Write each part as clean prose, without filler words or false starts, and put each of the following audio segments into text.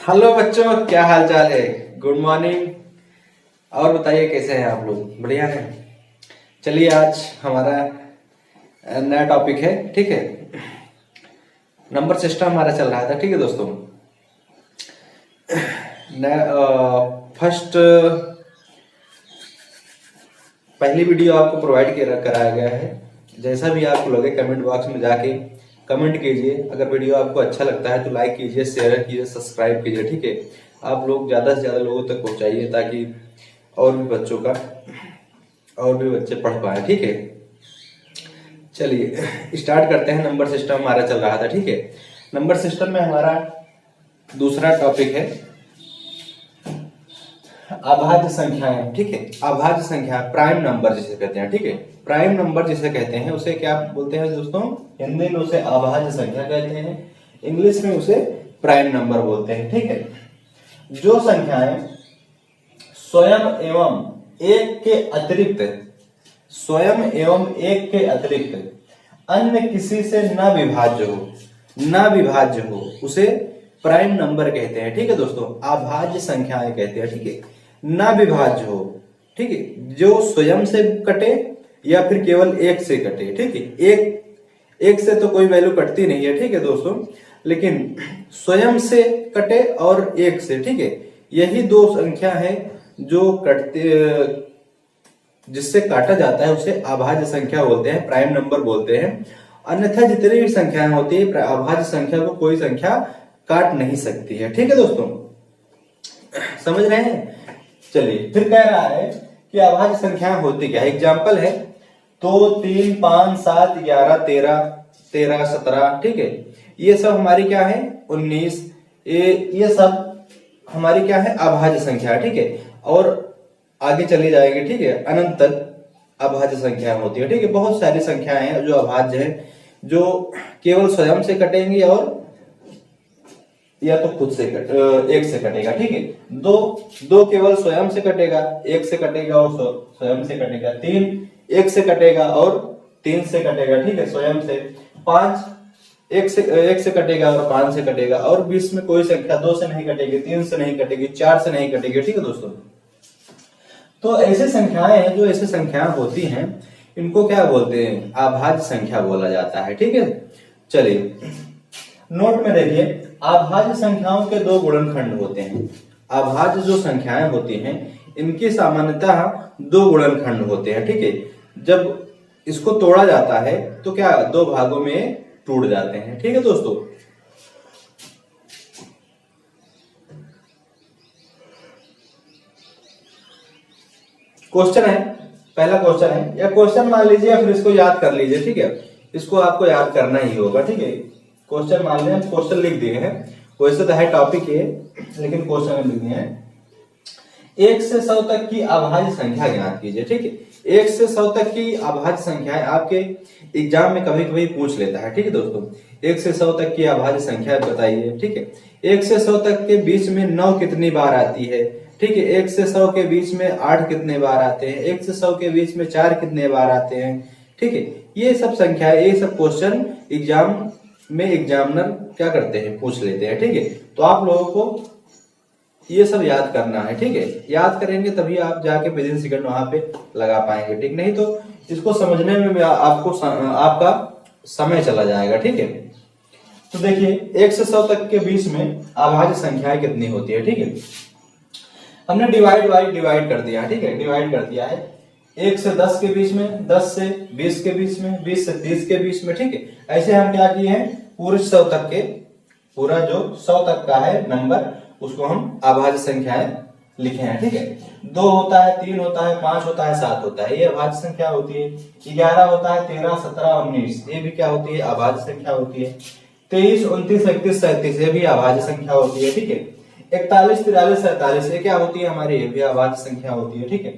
Hello बच्चों, क्या हाल चाल है। Good morning. और बताइए कैसे हैं आप लोग, बढ़िया हैं। चलिए आज हमारा नया टॉपिक है, ठीक है। नंबर सिस्टम हमारा चल रहा था, ठीक है दोस्तों। फर्स्ट पहली वीडियो आपको प्रोवाइड कराया गया है। जैसा भी आपको लगे कमेंट बॉक्स में जाके कमेंट कीजिए। अगर वीडियो आपको अच्छा लगता है तो लाइक कीजिए, शेयर कीजिए, सब्सक्राइब कीजिए, ठीक है। आप लोग ज़्यादा से ज़्यादा लोगों तक पहुंचाइए ताकि और भी बच्चे पढ़ पाए, ठीक है। चलिए स्टार्ट करते हैं। नंबर सिस्टम हमारा चल रहा था, ठीक है। नंबर सिस्टम में हमारा दूसरा टॉपिक है अभाज्य संख्याएं, ठीक है। अभाज्य संख्या, प्राइम नंबर जिसे कहते हैं, ठीक है। प्राइम नंबर जिसे कहते हैं उसे क्या बोलते हैं दोस्तों? हिंदी में उसे अभाज्य संख्या कहते हैं, इंग्लिश में उसे प्राइम नंबर बोलते हैं, ठीक है। जो संख्याएं स्वयं एवं एक के अतिरिक्त अन्य किसी से न विभाज्य हो उसे प्राइम नंबर कहते हैं, ठीक है दोस्तों। अभाज्य संख्याएं कहते हैं, ठीक है। ना विभाज्य हो, ठीक है। जो स्वयं से कटे या फिर केवल एक से कटे, ठीक है। एक से तो कोई वैल्यू कटती नहीं है, ठीक है दोस्तों। लेकिन स्वयं से कटे और एक से, ठीक है, यही दो संख्या है जो कटते जिससे काटा जाता है उसे अभाज्य संख्या बोलते हैं, प्राइम नंबर बोलते हैं। अन्यथा जितनी भी संख्याएं होती है अभाज्य संख्या को कोई संख्या काट नहीं सकती है, ठीक है दोस्तों। समझ रहे हैं। चलिए फिर कह रहा है कि अभाज्य संख्याएं होती क्या है। एग्जाम्पल है 2, 3, 5, 7, 11, 13, 17, ठीक है। ये सब हमारी क्या है 19, ये सब हमारी क्या है अभाज्य संख्या है, ठीक है। और आगे चली जाएगी, ठीक है, अनंत तक अभाज्य संख्याएं होती है, ठीक है। बहुत सारी संख्याएं हैं जो अभाज्य है, जो केवल स्वयं से कटेंगी और या तो खुद से एक से कटेगा, ठीक है। दो केवल स्वयं से कटेगा, एक से कटेगा और स्वयं से कटेगा। 3 एक से कटेगा और 3 से कटेगा, ठीक है, स्वयं से। 5 एक से कटेगा और 5 से कटेगा। और 20 में कोई संख्या 2 से नहीं कटेगी, 3 से नहीं कटेगी, 4 से नहीं कटेगी, ठीक है दोस्तों। तो ऐसे संख्याएं हैं, जो ऐसे संख्याएं होती हैं इनको क्या बोलते हैं? अभाज्य संख्या बोला जाता है, ठीक है। चलिए नोट में देखिए, अभाज्य संख्याओं के दो गुणनखंड होते हैं। अभाज्य जो संख्याएं होती हैं इनकी सामान्यतः दो गुणनखंड होते हैं, ठीक है। जब इसको तोड़ा जाता है तो क्या दो भागों में टूट जाते हैं, ठीक है दोस्तों। क्वेश्चन है, पहला क्वेश्चन है, या क्वेश्चन मान लीजिए या फिर इसको याद कर लीजिए, ठीक है। इसको आपको याद करना ही होगा, ठीक है। क्वेश्चन मान लें, क्वेश्चन लिख दिए हैं। वैसे तो है टॉपिक ये, लेकिन क्वेश्चन लिख दिए हैं। 1 से 100 तक की अभाज्य संख्या ज्ञात कीजिए, ठीक है। 1 से 100 तक की अभाज्य संख्याएं आपके एग्जाम में कभी कभी पूछ लेता है, ठीक है दोस्तों। 1 से 100 तक की अभाज्य संख्या बताइए, ठीक है। 1 से 100 तक के बीच में 9 कितनी बार आती है, ठीक है। 1 से 100 के बीच में 8 कितने बार आते हैं, 1 से 100 के बीच में 4 कितने बार आते हैं, ठीक है। ये सब संख्याएं, ये सब क्वेश्चन एग्जाम में एग्जामिनर क्या करते हैं, पूछ लेते हैं, ठीक है। तो आप लोगों को ये सब याद करना है, ठीक है। याद करेंगे तभी आप जाके विद इन सेकंड वहां पे लगा पाएंगे, ठीक। नहीं तो इसको समझने में आपका समय चला जाएगा, ठीक है। तो देखिए 1 से 100 तक के बीच में अभाज्य संख्याएं कितनी होती है, ठीक है। हमने डिवाइड कर दिया, ठीक है, डिवाइड कर दिया है। 1 से 10 के बीच में, 10 से 20 के बीच में, 20 से 30 के बीच में, ठीक है। ऐसे हम क्या किए हैं, पूरे 100 तक के, पूरा जो 100 तक का है नंबर उसको हम अभाज्य संख्याएं लिखे हैं, ठीक है। 2 होता है, 3 होता है, 5 होता है, 7 होता है, ये अभाज्य संख्या होती है। 11 होता है, 13, 17, 19, ये भी क्या होती है, अभाज्य संख्या होती है। 23, 29, 31, 37, ये भी अभाज्य संख्या होती है, ठीक है। 41, 43, 47, ये क्या होती है हमारी, ये भी अभाज्य संख्या होती है, ठीक है।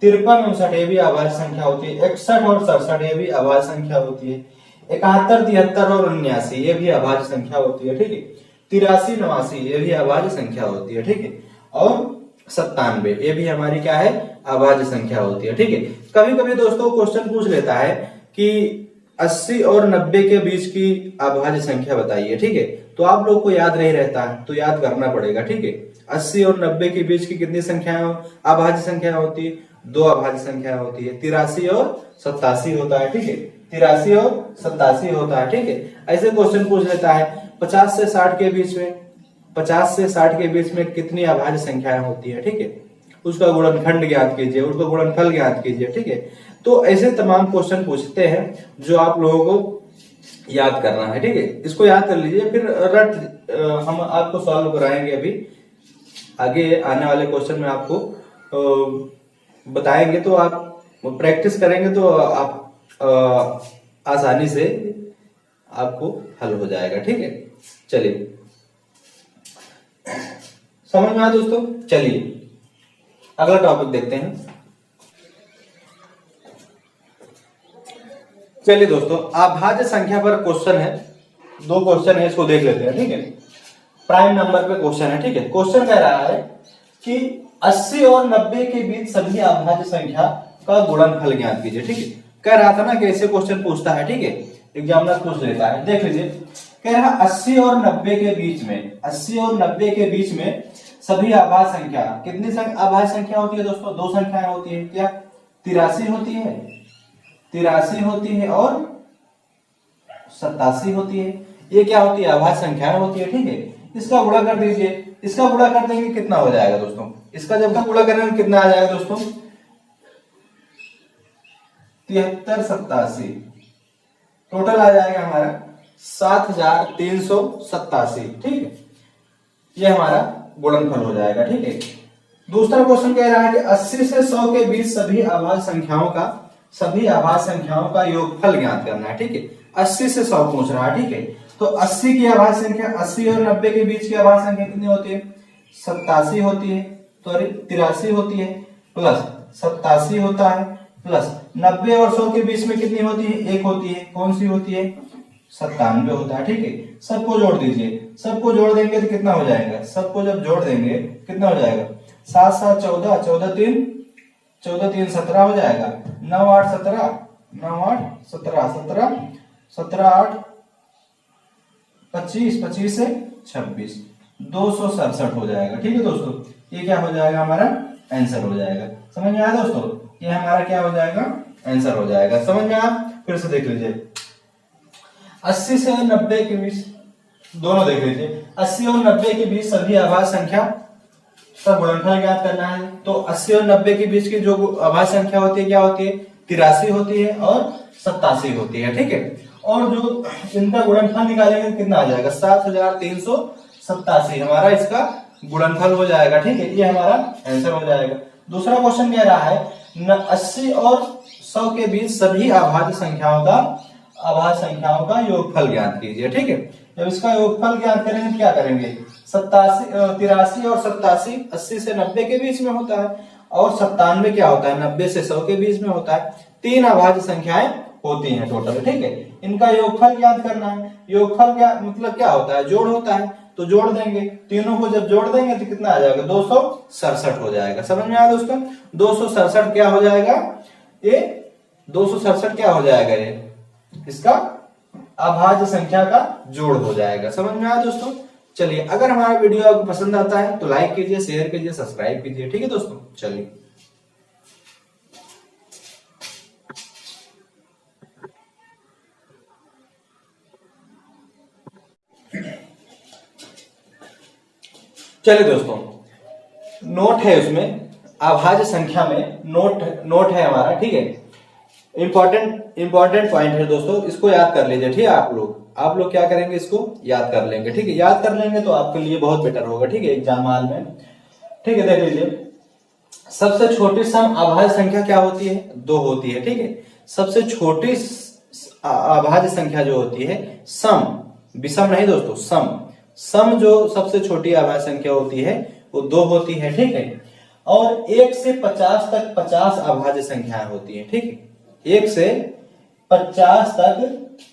53, 59, ये भी अभाज्य संख्या होती है। 61 और 67, ये भी अभाज्य संख्या होती है। 71, 73 और 79, ये भी अभाज्य संख्या होती है, ठीक है। 83, 89, ये भी अभाज्य संख्या होती है, ठीक है। और 97, ये भी हमारी क्या है, अभाज्य संख्या होती है, ठीक है। कभी कभी दोस्तों क्वेश्चन पूछ लेता है कि 80 और 90 के बीच की अभाज्य संख्या बताइए, ठीक है। तो आप लोग को याद नहीं रहता है तो याद करना पड़ेगा, ठीक है। 80 और 90 के बीच की कितनी संख्याएं अभाज्य संख्या होती है? दो अभाज्य संख्या होती है, 83 और 87 होता है, ठीक है। 83 और 87 होता है, ठीक है। ऐसे क्वेश्चन पूछ लेता है 50 से 60 के बीच में, 50 से 60 के बीच में कितनी अभाज्य संख्याएं होती है, ठीक है। उसका गुणनखंड ज्ञात कीजिए, उसका गुणनफल ज्ञात कीजिए, ठीक है। तो ऐसे तमाम क्वेश्चन पूछते हैं जो आप लोगों को याद करना है, ठीक है। इसको याद कर लीजिए, फिर हम आपको सॉल्व कराएंगे। अभी आगे आने वाले क्वेश्चन में आपको बताएंगे, तो आप प्रैक्टिस करेंगे तो आप आसानी से आपको हल हो जाएगा, ठीक है। चलिए, समझ में आया दोस्तों? चलिए अगला टॉपिक देखते हैं। चलिए दोस्तों, अभाज्य संख्या पर क्वेश्चन है, दो क्वेश्चन है, इसको देख लेते हैं, ठीक है। प्राइम नंबर पे क्वेश्चन है, ठीक है। क्वेश्चन कह रहा है कि 80 और 90 के बीच सभी अभाज्य संख्या का गुणनफल ज्ञात कीजिए, ठीक है। कह रहा था ना कि ऐसे क्वेश्चन पूछता है, ठीक है, एग्जामिनर पूछ लेता है। देख लीजिए, कह रहा 80 और 90 के बीच में, 80 और 90 के बीच में सभी अभाज्य संख्या, कितनी अभाज्य संख्या होती है दोस्तों? दो संख्याएं होती है, क्या? 83 होती है, 83 होती है और 87 होती है। ये क्या होती है? अभाज्य संख्याएं होती है, ठीक है। इसका गुणा कर दीजिए, इसका गुणा कर देंगे कितना हो जाएगा दोस्तों? इसका जब का गुणा करेंगे कितना आ जाएगा दोस्तों? 73 87, टोटल आ जाएगा हमारा 7387, ठीक है। ये हमारा गुणनफल हो जाएगा, ठीक है। दूसरा क्वेश्चन कह रहा है कि 80 से 100 के बीच सभी अभाज्य संख्याओं का योगफल ज्ञात करना है, ठीक है। 80 से 100 पूछ रहा है, ठीक है। तो 80 की अभाज्य संख्या, 80 और 90 के बीच की अभाज्य संख्या कितनी होती है? 87 होती है, सॉरी 83 होती है, प्लस 87 होता है, प्लस 90 और 100 के बीच में कितनी होती है? एक होती है, कौन सी होती है? 97 होता है, ठीक है। सबको जोड़ दीजिए, सबको जोड़ देंगे तो कितना हो जाएगा? सबको जब जोड़ देंगे कितना हो जाएगा? 7 7 14, 14 3 17 हो जाएगा, 9 8 17, 9 8 17, 17 17 8 25, 25 से 26, 267 हो जाएगा, ठीक है दोस्तों। ये क्या हो जाएगा? हमारा आंसर हो जाएगा। समझ में आया दोस्तों? ये हमारा क्या हो जाएगा? आंसर हो जाएगा। समझ में आया? फिर से देख लीजिए, 80 से 90 के बीच, दोनों देख लीजिए, 80 और 90 के बीच सभी अभाज्य संख्या का गुणनफल ज्ञात करना है। तो 80 और 90 के बीच की जो अभाज्य संख्या होती है क्या होती है? 83 होती है और 87 होती है, ठीक है। और जो इनका गुणनफल निकालेंगे कितना आ जाएगा? 7387 हमारा इसका गुणनफल हो जाएगा, ठीक है। ये हमारा आंसर हो जाएगा। दूसरा क्वेश्चन कह रहा है 80 और 100 के बीच सभी अभाज्य संख्याओं का योगफल ज्ञात कीजिए, ठीक है। जब इसका योगफल ज्ञात करेंगे क्या करेंगे? 83 और 87 80 से 90 के बीच में होता है, और 97 क्या होता है? 90 से 100 के बीच में होता है। तीन अभाज्य संख्याएं होती हैं टोटल, ठीक है। इनका योगफल ज्ञात करना है। योगफल क्या मतलब क्या होता है? जोड़ होता है, तो जोड़ देंगे, तीनों को जब जोड़ देंगे तो कितना आ जाएगा? 267 हो जाएगा। समझ में आया दोस्तों? 267 क्या हो जाएगा? ये 267 क्या हो जाएगा? ये इसका अभाज्य संख्या का जोड़ हो जाएगा। समझ में आया दोस्तों? चलिए, अगर हमारा वीडियो आपको पसंद आता है तो लाइक कीजिए, शेयर कीजिए, सब्सक्राइब कीजिए, ठीक है दोस्तों। चलिए, दोस्तों, नोट है उसमें, अभाज्य संख्या में नोट है हमारा, ठीक है। इंपॉर्टेंट पॉइंट है दोस्तों, इसको याद कर लीजिए, ठीक है। आप लोग क्या करेंगे? इसको याद कर लेंगे, ठीक है। याद कर लेंगे तो आपके लिए बहुत बेटर होगा, ठीक है, एग्जाम हॉल में, ठीक है। देख लीजिए, सबसे छोटी सम अभाज्य संख्या क्या होती है? 2 होती है, ठीक है। सबसे छोटी अभाज्य संख्या जो होती है सम, विषम नहीं दोस्तों, सम जो सबसे छोटी अभाज्य संख्या होती है वो 2 होती है, ठीक है। और 1 से 50 तक 50 अभाज्य संख्याएं होती है, ठीक है। 1 से 50 तक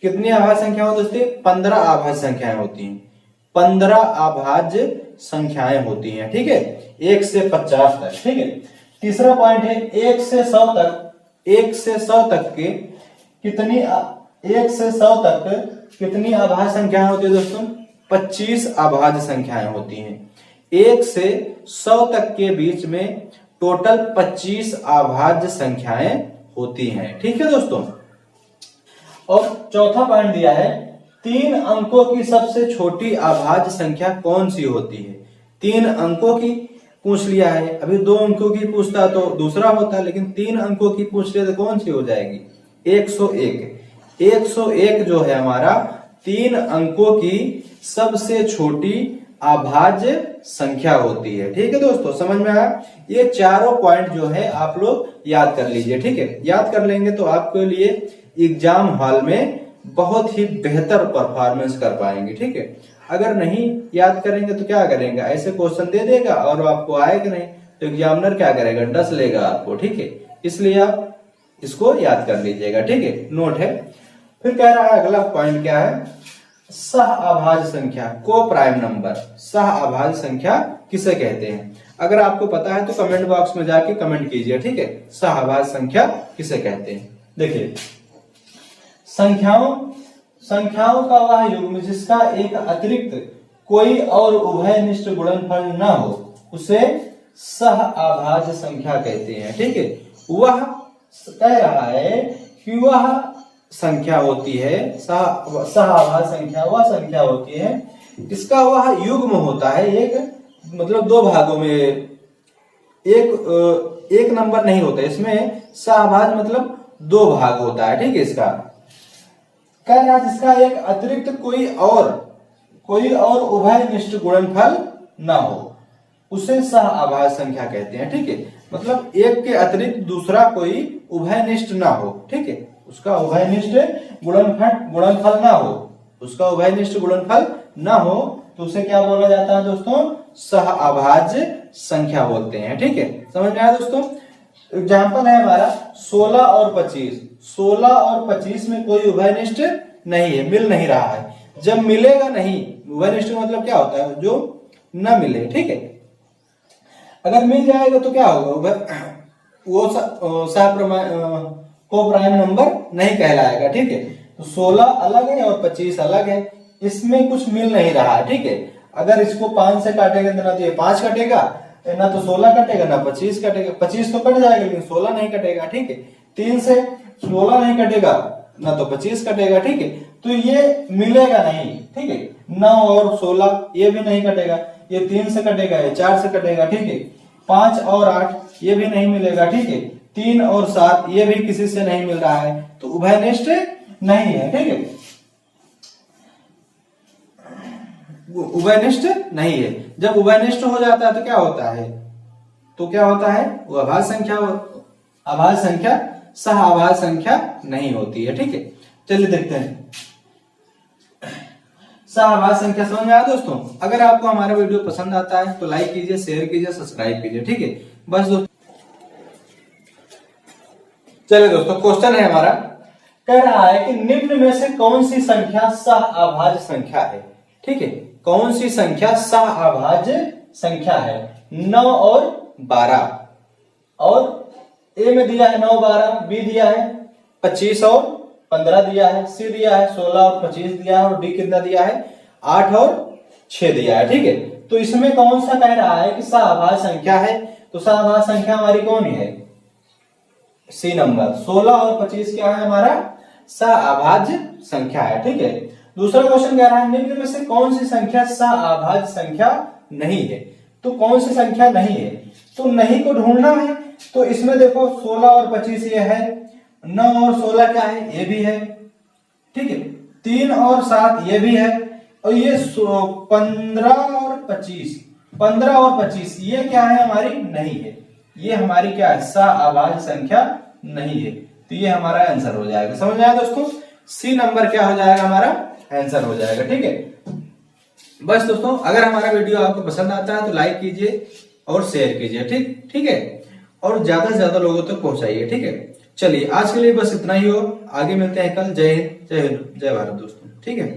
कितनी अभाज्य संख्या होती है? 15 अभाज्य संख्याएं होती हैं। 15 अभाज्य संख्याएं होती हैं, ठीक है, 1 से 50 तक, ठीक है। तीसरा पॉइंट है 1 से 100 तक के कितनी 1 से 100 तक कितनी अभाज्य संख्याएं होती है दोस्तों? 25 अभाज्य संख्याएं होती हैं। 1 से 100 तक के बीच में टोटल 25 अभाज्य संख्याएं होती हैं। ठीक है दोस्तों। और चौथा पॉइंट दिया है 3 अंकों की सबसे छोटी अभाज्य संख्या कौन सी होती है? 3 अंकों की पूछ लिया है, अभी 2 अंकों की पूछता तो दूसरा होता, लेकिन 3 अंकों की पूछ लिया तो कौन सी हो जाएगी? 101। 101 जो है हमारा 3 अंकों की सबसे छोटी अभाज्य संख्या होती है। ठीक है दोस्तों, समझ में आया? ये चारों पॉइंट जो है आप लोग याद कर लीजिए। ठीक है, याद कर लेंगे तो आपके लिए एग्जाम हॉल में बहुत ही बेहतर परफॉर्मेंस कर पाएंगे। ठीक है, अगर नहीं याद करेंगे तो क्या करेंगे? ऐसे क्वेश्चन दे देगा और आपको आएगा नहीं तो एग्जामिनर क्या करेगा? डस लेगा आपको। ठीक है, इसलिए आप इसको याद कर लीजिएगा। ठीक है, नोट है। फिर कह रहा है अगला पॉइंट क्या है? सह अभाज्य संख्या, को प्राइम नंबर। सह अभाज्य संख्या किसे कहते हैं? अगर आपको पता है तो कमेंट बॉक्स में जाके कमेंट कीजिए। ठीक है, सह अभाज्य संख्या किसे कहते हैं? देखिए, संख्याओं का वह युग्म जिसका एक अतिरिक्त कोई और उभयनिष्ठ गुणनफल न हो उसे सह अभाज्य संख्या कहते हैं। ठीक है, वह कह रहा है कि वह संख्या होती है, सह अभाज्य संख्या वह संख्या होती है इसका वह युग्म होता है, एक मतलब 2 भागों में, एक नंबर नहीं होता इसमें। सह अभाज्य मतलब 2 भाग होता है। ठीक है, इसका कह रहा है जिसका एक अतिरिक्त कोई और उभयनिष्ठ गुणनफल ना हो उसे सह अभाज्य संख्या कहते हैं। ठीक है, मतलब एक के अतिरिक्त दूसरा कोई उभयनिष्ठ ना हो। ठीक है, उसका उभयनिष्ठ गुणनफल ना हो, उसका उभयनिष्ठ गुणनफल ना हो तो उसे क्या बोला जाता है दोस्तों? सह अभाज्य संख्या बोलते हैं। ठीक है, समझ में आया दोस्तों? एग्जाम्पल है हमारा 16 और 25। 16 और 25 में कोई उभयनिष्ठ नहीं है, मिल नहीं रहा है। जब मिलेगा नहीं, उभयनिष्ठ मतलब क्या होता है? जो न मिले। ठीक है, अगर मिल जाएगा तो क्या होगा? वो को प्राइम नंबर नहीं कहलाएगा। ठीक है, तो 16 अलग है और 25 अलग है, इसमें कुछ मिल नहीं रहा है। ठीक है, अगर इसको 5 से काटेगा तो ना तो ये 5 कटेगा, ना तो 16 कटेगा, ना 25 कटेगा। 25 तो कट जाएगा लेकिन 16 नहीं कटेगा। ठीक है, 3 से 16 नहीं कटेगा, ना तो 25 कटेगा। ठीक है, तो ये मिलेगा नहीं। ठीक है, 9 और 16 ये भी नहीं कटेगा, ये 3 से कटेगा, ये 4 से कटेगा। ठीक है, 5 और 8 ये भी नहीं मिलेगा। ठीक है, 3 और 7 ये भी किसी से नहीं मिल रहा है, तो उभयनिष्ठ नहीं है। ठीक है, उभयनिष्ठ नहीं है। जब उभयनिष्ठ हो जाता है तो क्या होता है? तो क्या होता है? वो अभाज्य संख्या, अभाज्य संख्या सह अभाज्य संख्या नहीं होती है। ठीक है, चलिए देखते हैं सह अभाज्य संख्या। समझ में आया दोस्तों? अगर आपको हमारा वीडियो पसंद आता है तो लाइक कीजिए, शेयर कीजिए, सब्सक्राइब कीजिए। ठीक है, बस दोस्तों। चलिए दोस्तों, क्वेश्चन है हमारा, कह रहा है कि निम्न में से कौन सी संख्या सह अभाज्य संख्या है? ठीक है, कौन सी संख्या सह अभाज्य संख्या है? 9 और 12, और ए में दिया है 9 12, बी दिया है 25 और 15 दिया है, सी दिया है 16 और 25 दिया है, और डी कितना दिया है? 8 और 6 दिया है। ठीक है, तो इसमें कौन सा कह रहा है कि सह अभाज्य संख्या है? तो सह अभाज्य संख्या हमारी कौन है? सी नंबर। 16 और 25 क्या है हमारा? सह अभाज्य संख्या है। ठीक है, दूसरा क्वेश्चन कह रहा है निम्न में से कौन सी संख्या सह अभाज्य संख्या नहीं है? तो कौन सी संख्या नहीं है? तो नहीं को ढूंढना है। तो इसमें देखो 16 और 25 ये है, 9 और 16 क्या है? ये भी है। ठीक है, 3 और 7 ये भी है, और ये 15 और 25 ये क्या है? हमारी नहीं है। ये हमारी क्या है? सह अभाज्य संख्या नहीं है। तो ये हमारा आंसर हो जाएगा। समझ में आया दोस्तों? सी नंबर क्या हो जाएगा? हमारा आंसर हो जाएगा। ठीक है, बस दोस्तों, अगर हमारा वीडियो आपको पसंद आता है तो लाइक कीजिए और शेयर कीजिए। ठीक है, और ज्यादा से ज्यादा लोगों तक पहुंचाइए। ठीक है, चलिए आज के लिए बस इतना ही हो। आगे मिलते हैं कल। जय हिंद, जय भारत दोस्तों। ठीक है।